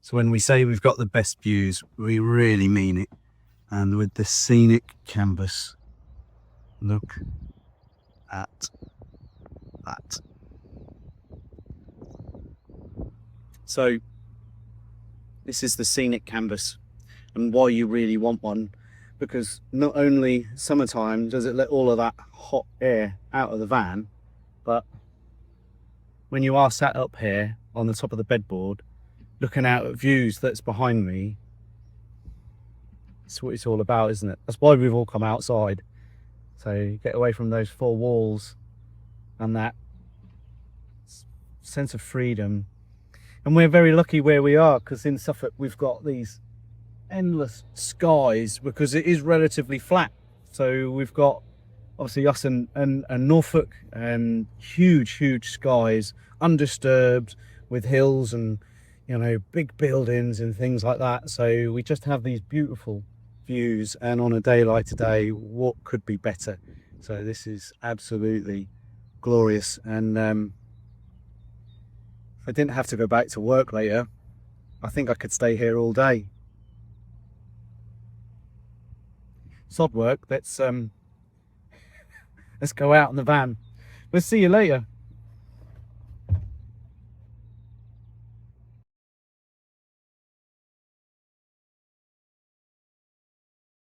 So when we say we've got the best views, we really mean it. And with the scenic canvas, look at that. So this is the scenic canvas, and why you really want one, because not only summertime does it let all of that hot air out of the van, but when you are sat up here on the top of the bedboard looking out at views that's behind me, it's what it's all about, isn't it? That's why we've all come outside, so get away from those four walls and that sense of freedom. And we're very lucky where we are, because in Suffolk we've got these endless skies, because it is relatively flat. So we've got obviously us and Norfolk, and huge skies, undisturbed, with hills and, you know, big buildings and things like that. So we just have these beautiful views, and on a day like today, what could be better? So this is absolutely glorious. And if I didn't have to go back to work later, I think I could stay here all day. Sod work, let's go out in the van. We'll see you later.